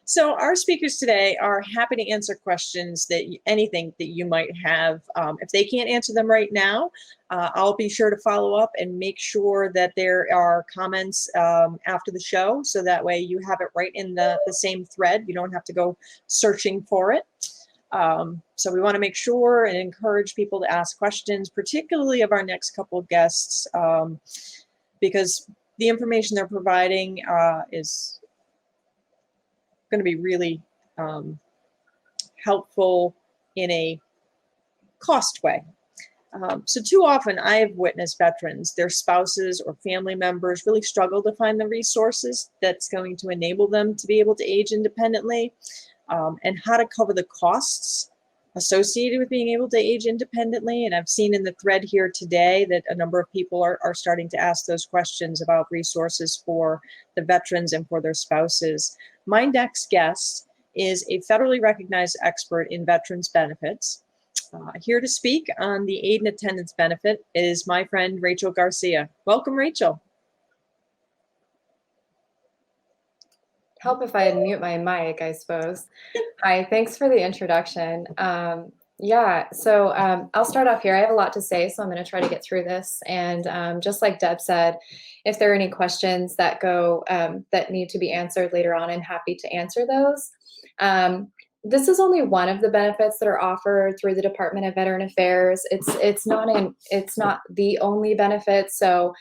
So our speakers today are happy to answer questions anything that you might have. If they can't answer them right now, I'll be sure to follow up and make sure that there are comments after the show, so that way you have it right in the same thread. You don't have to go searching for it. So we want to make sure and encourage people to ask questions, particularly of our next couple of guests, because the information they're providing is going to be really helpful in a cost way. So too often I have witnessed veterans, their spouses or family members really struggle to find the resources that's going to enable them to be able to age independently, and how to cover the costs associated with being able to age independently. And I've seen in the thread here today that a number of people are starting to ask those questions about resources for the veterans and for their spouses. My next guest is a federally recognized expert in veterans benefits. Here to speak on the aid and attendance benefit is my friend Rachel Garcia. Welcome, Rachel. Help if I mute my mic, I suppose. Hi, thanks for the introduction. I'll start off here. I have a lot to say, so I'm going to try to get through this. And just like Deb said, if there are any questions that that need to be answered later on, I'm happy to answer those. This is only one of the benefits that are offered through the Department of Veteran Affairs. It's not the only benefit. So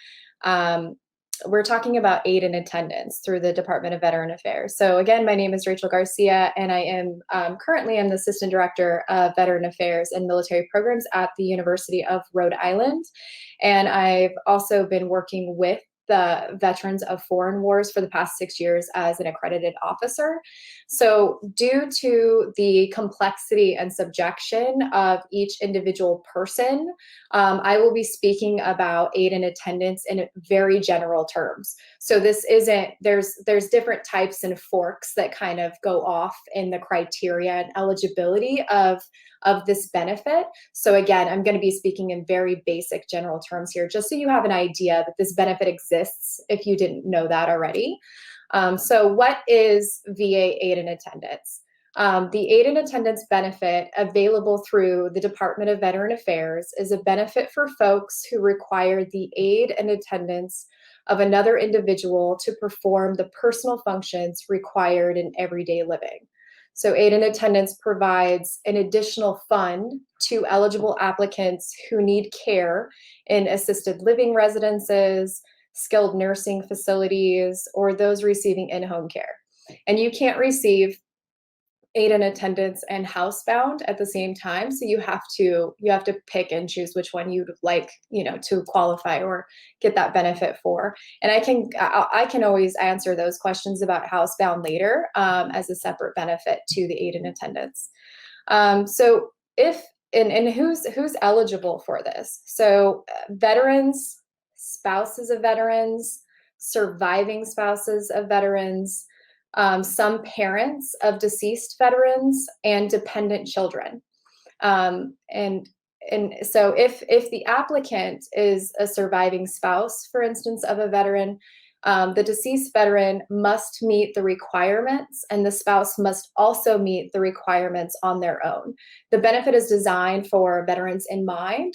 we're talking about aid and attendance through the Department of Veteran Affairs. So again, my name is Rachel Garcia, and I am currently the Assistant Director of Veteran Affairs and Military Programs at the University of Rhode Island. And I've also been working with the veterans of foreign wars for the past 6 years as an accredited officer. So due to the complexity and subjection of each individual person, I will be speaking about aid and attendance in very general terms. So this isn't, there's different types and forks that kind of go off in the criteria and eligibility of this benefit. So again, I'm going to be speaking in very basic general terms here, just so you have an idea that this benefit exists if you didn't know that already. So what is VA aid and attendance? The aid and attendance benefit available through the Department of Veteran Affairs is a benefit for folks who require the aid and attendance of another individual to perform the personal functions required in everyday living. So aid and attendance provides an additional fund to eligible applicants who need care in assisted living residences, skilled nursing facilities, or those receiving in-home care. And you can't receive aid and attendance and housebound at the same time, so you have to pick and choose which one you'd like, to qualify or get that benefit for. And I can always answer those questions about housebound later as a separate benefit to the aid and attendance. So who's eligible for this? So veterans, spouses of veterans, surviving spouses of veterans, some parents of deceased veterans, and dependent children. And so if the applicant is a surviving spouse, for instance, of a veteran, the deceased veteran must meet the requirements, and the spouse must also meet the requirements on their own. The benefit is designed for veterans in mind.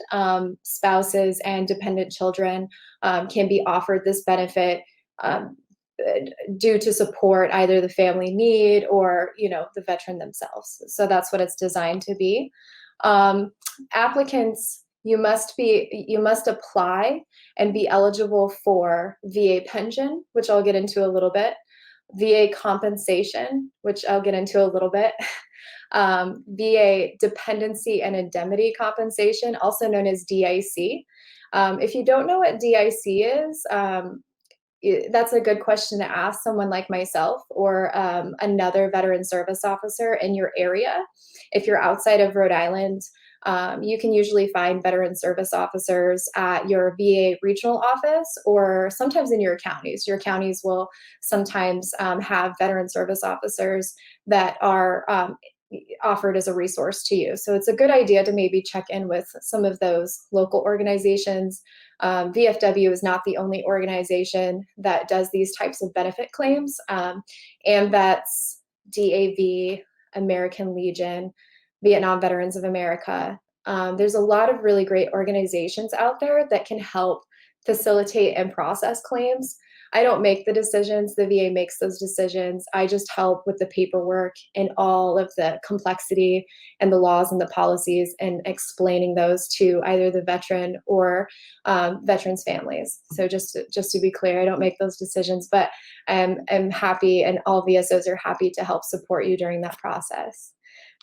Spouses and dependent children can be offered this benefit due to support either the family need or the veteran themselves. So that's what it's designed to be. Applicants, you must apply and be eligible for VA pension, which I'll get into a little bit, VA compensation, which I'll get into a little bit, VA dependency and indemnity compensation, also known as DIC. If you don't know what DIC is, that's a good question to ask someone like myself or another veteran service officer in your area. If you're outside of Rhode Island, you can usually find veteran service officers at your VA regional office or sometimes in your counties. Your counties will sometimes have veteran service officers that are offered as a resource to you. So it's a good idea to maybe check in with some of those local organizations. VFW is not the only organization that does these types of benefit claims. AMVETS, DAV, American Legion, Vietnam Veterans of America. There's a lot of really great organizations out there that can help facilitate and process claims. I don't make the decisions, the VA makes those decisions. I just help with the paperwork and all of the complexity and the laws and the policies and explaining those to either the veteran or veterans' families. So just to be clear, I don't make those decisions, but I'm happy, and all VSOs are happy to help support you during that process.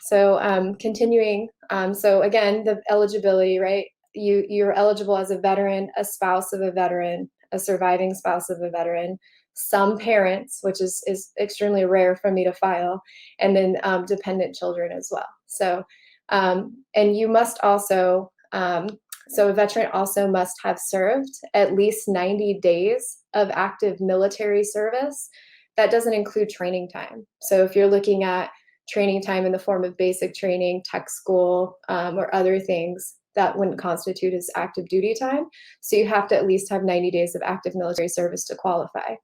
So continuing, so again, the eligibility, right? You're eligible as a veteran, a spouse of a veteran, a surviving spouse of a veteran, some parents, which is extremely rare for me to file, and then dependent children as well. So, and you must also, so a veteran also must have served at least 90 days of active military service. That doesn't include training time. So if you're looking at training time in the form of basic training, tech school, or other things, that wouldn't constitute as active duty time. So you have to at least have 90 days of active military service to qualify.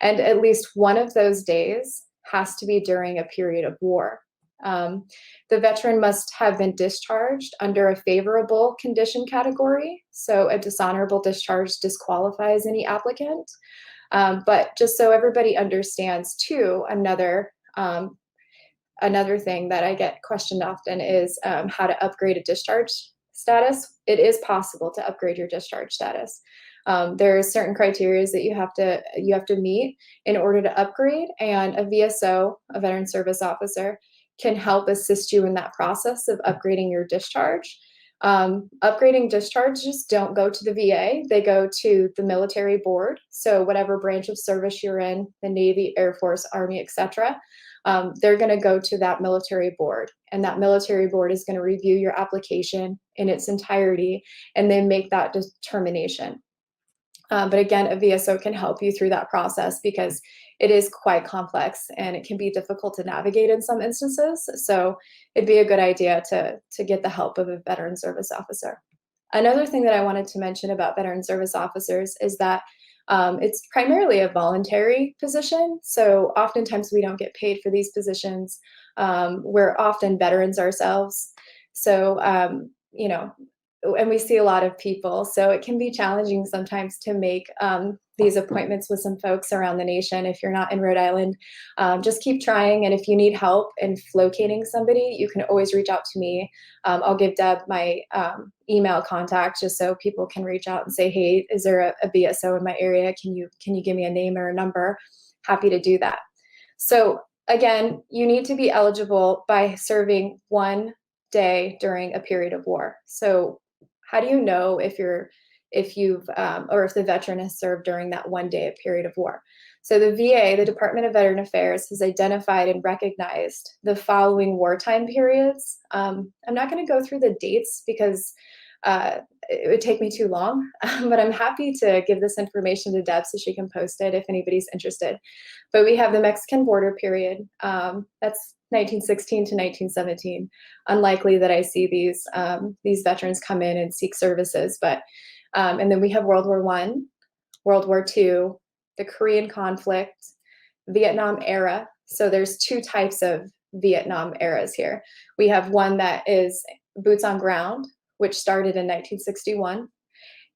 And at least one of those days has to be during a period of war. The veteran must have been discharged under a favorable condition category. So a dishonorable discharge disqualifies any applicant. But just so everybody understands too, another thing that I get questioned often is how to upgrade a discharge status. It is possible to upgrade your discharge status. There are certain criteria that you have to meet in order to upgrade, and a VSO, a veteran service officer, can help assist you in that process of upgrading your discharge. Upgrading discharges don't go to the VA, they go to the military board. So whatever branch of service you're in, the Navy, Air Force, Army, etc., they're going to go to that military board, and that military board is going to review your application in its entirety and then make that determination. But again, a VSO can help you through that process because it is quite complex and it can be difficult to navigate in some instances. So it'd be a good idea to get the help of a veteran service officer. Another thing that I wanted to mention about veteran service officers is that it's primarily a voluntary position. So oftentimes we don't get paid for these positions. We're often veterans ourselves. So, and we see a lot of people. So it can be challenging sometimes to make these appointments with some folks around the nation. If you're not in Rhode Island, just keep trying. And if you need help in locating somebody, you can always reach out to me. I'll give Deb my email contact just so people can reach out and say, hey, is there a VSO in my area? Can you give me a name or a number? Happy to do that. So again, you need to be eligible by serving 1 day during a period of war. So how do you know if the veteran has served during that 1 day period of war? So the VA, the Department of Veteran Affairs, has identified and recognized the following wartime periods. I'm not going to go through the dates because it would take me too long, but I'm happy to give this information to Deb so she can post it if anybody's interested. But we have the Mexican border period. That's 1916 to 1917. Unlikely that I see these veterans come in and seek services, but and then we have World War I, World War II, the Korean conflict, Vietnam era. So there's two types of Vietnam eras here. We have one that is boots on ground, which started in 1961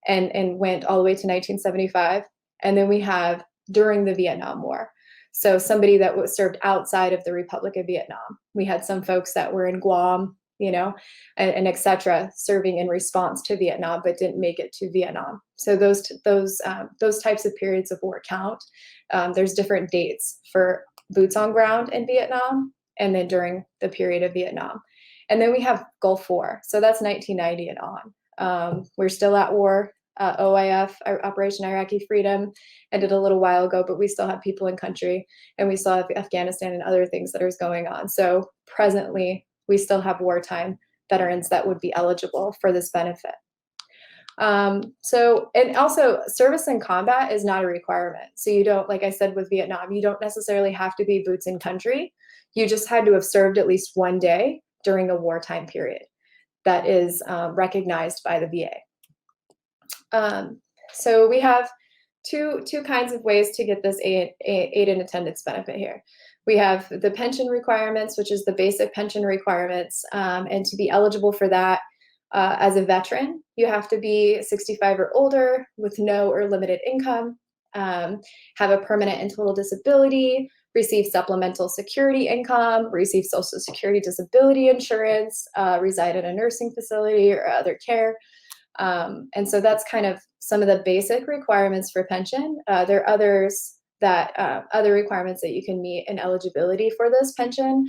and went all the way to 1975. And then we have during the Vietnam War. So somebody that was served outside of the Republic of Vietnam. We had some folks that were in Guam, and et cetera, serving in response to Vietnam, but didn't make it to Vietnam. So those types of periods of war count. There's different dates for boots on ground in Vietnam and then during the period of Vietnam. And then we have Gulf War. So that's 1990 and on. We're still at war. OIF, Operation Iraqi Freedom, ended a little while ago, but we still have people in country, and we still have Afghanistan and other things that are going on. So presently, we still have wartime veterans that would be eligible for this benefit. And also service in combat is not a requirement. So you don't, like I said, with Vietnam, you don't necessarily have to be boots in country. You just had to have served at least 1 day during a wartime period that is recognized by the VA. So we have two kinds of ways to get this aid and attendance benefit here. We have the pension requirements, which is the basic pension requirements. And to be eligible for that as a veteran, you have to be 65 or older with no or limited income, have a permanent and total disability, receive supplemental security income, receive Social Security disability insurance, reside in a nursing facility or other care. And so that's kind of some of the basic requirements for pension. There are others that other requirements that you can meet in eligibility for this pension.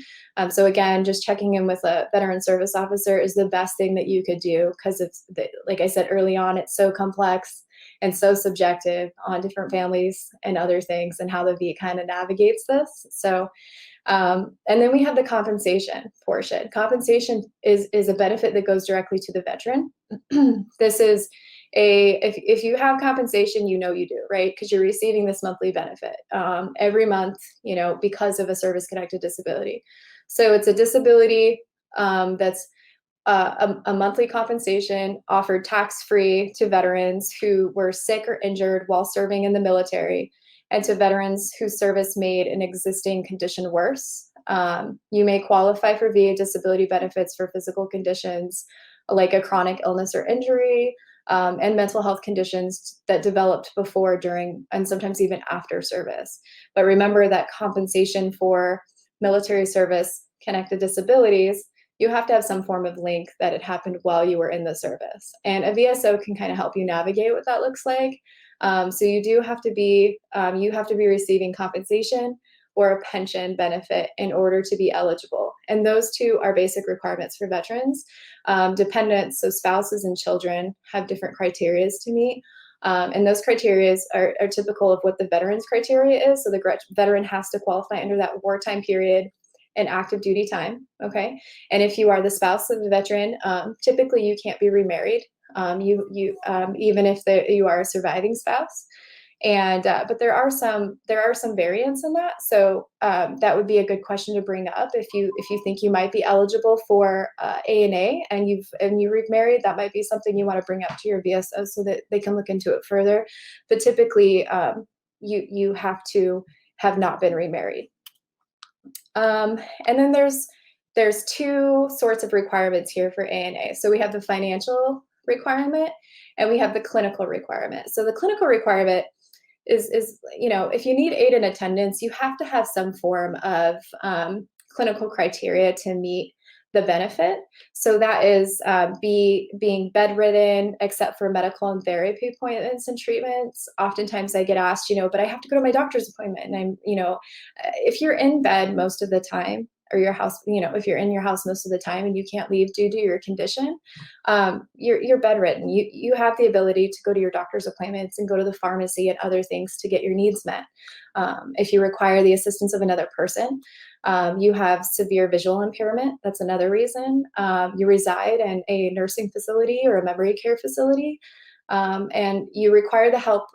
So again, just checking in with a veteran service officer is the best thing that you could do, because it's, like I said early on, it's so complex and so subjective on different families and other things and how the VA kind of navigates this. So and then we have the compensation portion. Compensation is a benefit that goes directly to the veteran. This is if you have compensation, you know you do, right? Because you're receiving this monthly benefit every month, because of a service-connected disability. So it's a disability that's a monthly compensation offered tax-free to veterans who were sick or injured while serving in the military, and to veterans whose service made an existing condition worse. You may qualify for VA disability benefits for physical conditions like a chronic illness or injury, and mental health conditions that developed before, during, and sometimes even after service. But remember that compensation for military service connected disabilities, you have to have some form of link that it happened while you were in the service. And a VSO can kind of help you navigate what that looks like. So you do have to be, receiving compensation or a pension benefit in order to be eligible. And those two are basic requirements for veterans. Dependents, so spouses and children, have different criteria to meet. And those criteria are typical of what the veteran's criteria is. So the veteran has to qualify under that wartime period and active duty time, okay? And if you are the spouse of the veteran, typically you can't be remarried, even if you are a surviving spouse. And but there are some variants in that. So that would be a good question to bring up if you think you might be eligible for ANA and you remarried. That might be something you want to bring up to your VSO so that they can look into it further. But typically, you have to have not been remarried. And then there's two sorts of requirements here for ANA. So we have the financial requirement and we have the clinical requirement. So the clinical requirement is if you need aid in attendance, you have to have some form of clinical criteria to meet the benefit. So that is being bedridden, except for medical and therapy appointments and treatments. Oftentimes I get asked, but I have to go to my doctor's appointment. And I'm, if you're in bed most of the time, or your house, if you're in your house most of the time and you can't leave due to your condition, you're bedridden. You have the ability to go to your doctor's appointments and go to the pharmacy and other things to get your needs met. If you require the assistance of another person, you have severe visual impairment. That's another reason. You reside in a nursing facility or a memory care facility, and you require the help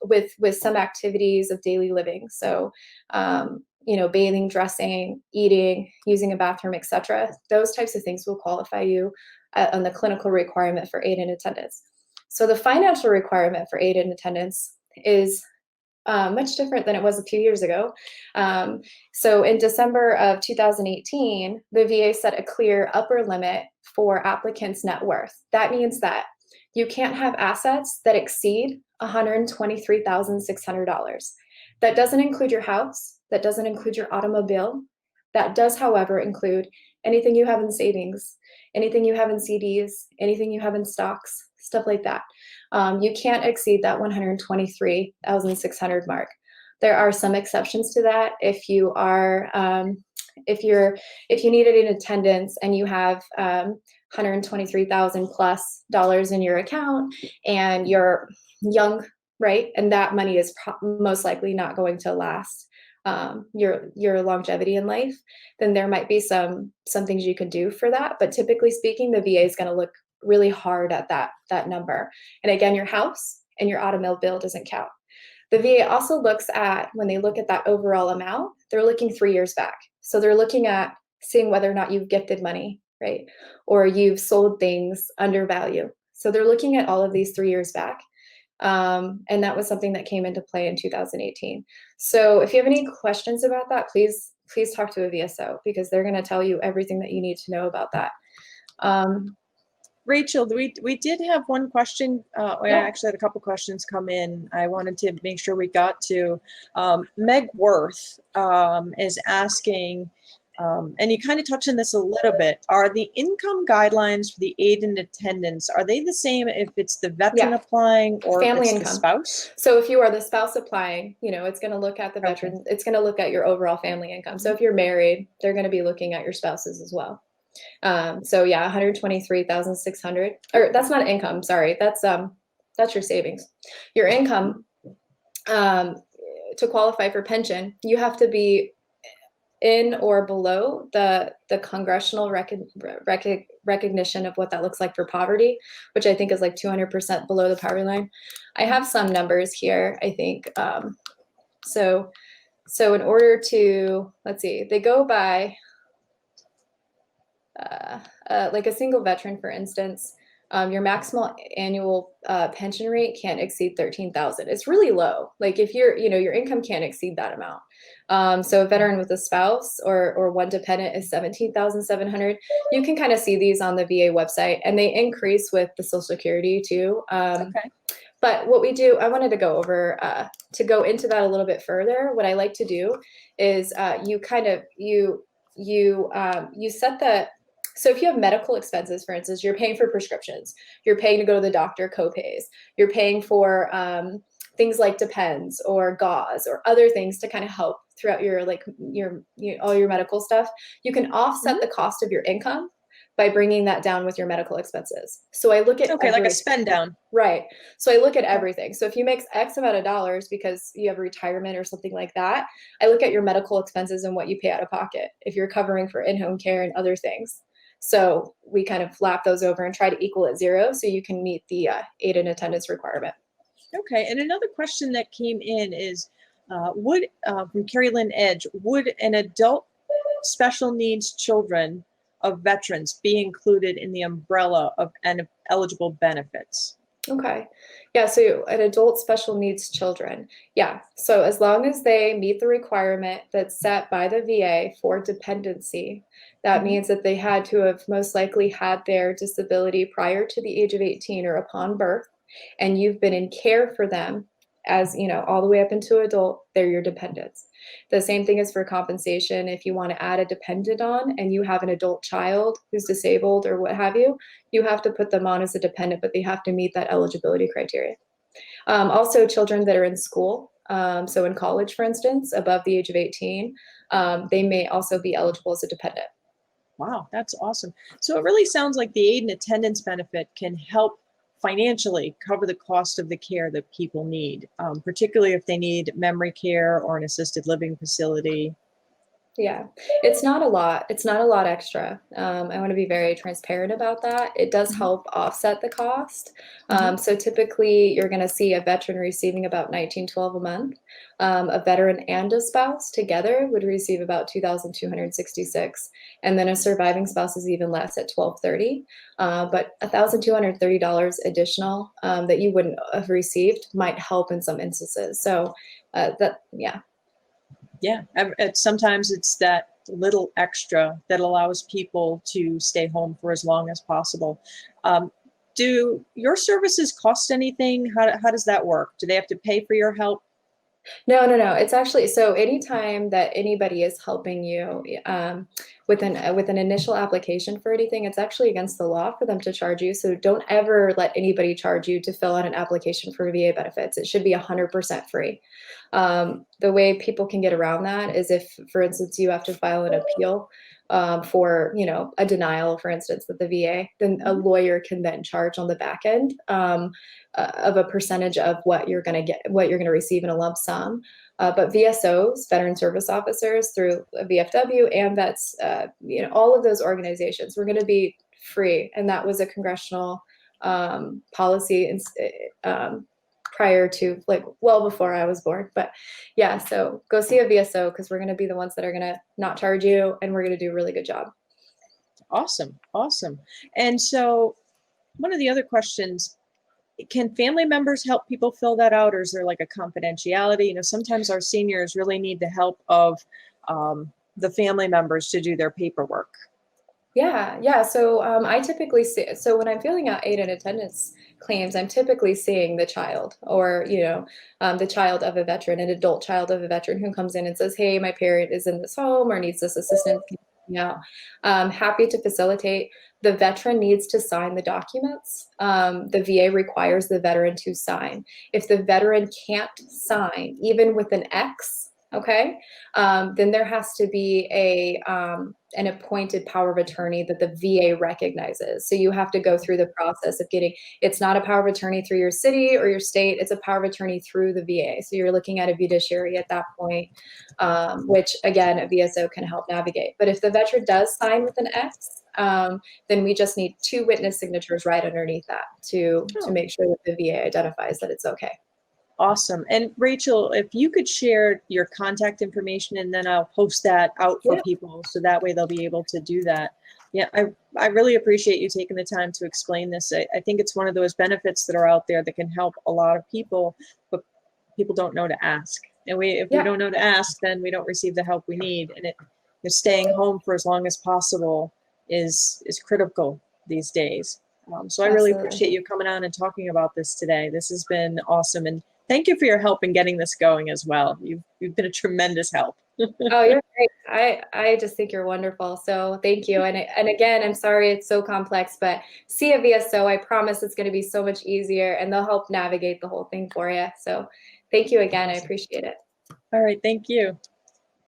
with some activities of daily living. So, bathing, dressing, eating, using a bathroom, etc. Those types of things will qualify you on the clinical requirement for aid in attendance. So the financial requirement for aid in attendance is much different than it was a few years ago. So in December of 2018, the VA set a clear upper limit for applicants' net worth. That means that you can't have assets that exceed $123,600. That doesn't include your house. That doesn't include your automobile. That does, however, include anything you have in savings, anything you have in CDs, anything you have in stocks, stuff like that. You can't exceed that $123,600 mark. There are some exceptions to that. If you are, if you need it in attendance and you have $123,000 plus in your account and you're young, right, and that money is most likely not going to last your longevity in life, then there might be some things you can do for that. But typically speaking, the VA is going to look really hard at that number. And again, your house and your automobile doesn't count. The VA also looks at, when they look at that overall amount, they're looking 3 years back. So they're looking at seeing whether or not you've gifted money, right? Or you've sold things under value. So they're looking at all of these 3 years back. And that was something that came into play in 2018. So if you have any questions about that, please talk to a VSO, because they're going to tell you everything that you need to know about that. Rachel, we did have one question. We Yeah. actually had a couple questions come in. I wanted to make sure we got to. Meg Worth is asking, and you kind of touched on this a little bit, are the income guidelines for the aid and attendance, are they the same if it's the veteran Yeah. applying or Family if it's income. the spouse? So if you are the spouse applying, it's going to look at the Okay. veteran, it's going to look at your overall family income. So if you're married, they're going to be looking at your spouses as well. So yeah, 123,600, or that's not income. Sorry. That's your savings. Your income, to qualify for pension, you have to be in or below the congressional recognition of what that looks like for poverty, which I think is like 200% below the poverty line. I have some numbers here, I think. So in order to, let's see, they go by like a single veteran, for instance, your maximal annual pension rate can't exceed 13,000. It's really low. Like if your income can't exceed that amount. So a veteran with a spouse or one dependent is 17,700. You can kind of see these on the VA website, and they increase with the Social Security too. Okay. But what we do, I wanted to go over, to go into that a little bit further. What I like to do is you set the, so if you have medical expenses, for instance, you're paying for prescriptions, you're paying to go to the doctor, co-pays, you're paying for things like Depends or gauze or other things to kind of help throughout your all your medical stuff. You can offset the cost of your income by bringing that down with your medical expenses. So I look at like a spend down. Right. So I look at everything. So if you make X amount of dollars because you have retirement or something like that, I look at your medical expenses and what you pay out of pocket if you're covering for in-home care and other things. So we kind of lap those over and try to equal at zero so you can meet the aid and attendance requirement. Okay. And another question that came in is, from Carrie Lynn Edge, would an adult special needs children of veterans be included in the umbrella of eligible benefits? Okay. Yeah. So an adult special needs children. Yeah. So as long as they meet the requirement that's set by the VA for dependency, that means that they had to have most likely had their disability prior to the age of 18 or upon birth, and you've been in care for them as, all the way up into adult, they're your dependents. The same thing is for compensation. If you want to add a dependent on and you have an adult child who's disabled or what have you, you have to put them on as a dependent, but they have to meet that eligibility criteria. Also, children that are in school, so in college, for instance, above the age of 18, they may also be eligible as a dependent. Wow, that's awesome. So it really sounds like the aid and attendance benefit can help financially cover the cost of the care that people need, particularly if they need memory care or an assisted living facility. Yeah, it's not a lot. It's not a lot extra. I want to be very transparent about that. It does help offset the cost. So typically you're going to see a veteran receiving about $19.12 a month. A veteran and a spouse together would receive about $2,266. And then a surviving spouse is even less at $1,230. But $1,230 additional that you wouldn't have received might help in some instances. So yeah. Yeah, sometimes it's that little extra that allows people to stay home for as long as possible. Do your services cost anything? How does that work? Do they have to pay for your help? No. It's actually, so anytime that anybody is helping you with an initial application for anything, it's actually against the law for them to charge you. So don't ever let anybody charge you to fill out an application for VA benefits. It should be 100% free. The way people can get around that is if, for instance, you have to file an appeal for, a denial, for instance, with the VA, then a lawyer can then charge on the back end of a percentage of what you're going to receive in a lump sum. But VSOs, veteran service officers, through VFW and vets, all of those organizations, we're going to be free. And that was a congressional policy prior to, well before I was born. But yeah, so go see a VSO, because we're going to be the ones that are going to not charge you, and we're going to do a really good job. Awesome. And so one of the other questions, can family members help people fill that out, or is there like a confidentiality? You know, sometimes our seniors really need the help of the family members to do their paperwork. Yeah. So I typically see, so when I'm filling out aid and attendance claims, I'm typically seeing the child or, the child of a veteran, an adult child of a veteran who comes in and says, hey, my parent is in this home or needs this assistance. Can you help me out? Happy to facilitate. The veteran needs to sign the documents. The VA requires the veteran to sign. If the veteran can't sign, even with an X, okay, then there has to be an appointed power of attorney that the VA recognizes. So you have to go through the process of getting, it's not a power of attorney through your city or your state, it's a power of attorney through the VA. So you're looking at a fiduciary at that point, which again, a VSO can help navigate. But if the veteran does sign with an X, then we just need 2 witness signatures right underneath that to Oh. make sure that the VA identifies that it's okay. Awesome. And Rachel, if you could share your contact information, and then I'll post that out for Yeah. people so that way they'll be able to do that. Yeah, I really appreciate you taking the time to explain this. I think it's one of those benefits that are out there that can help a lot of people, but people don't know to ask. And if we Yeah. don't know to ask, then we don't receive the help we need. And staying home for as long as possible is critical these days. So I really Absolutely. appreciate you coming on and talking about this today. This has been awesome. And thank you for your help in getting this going as well. You've been a tremendous help. Oh, you're great. I just think you're wonderful. So thank you. And again, I'm sorry it's so complex, but see a VSO. I promise it's going to be so much easier and they'll help navigate the whole thing for you. So thank you again. I appreciate it. All right. Thank you.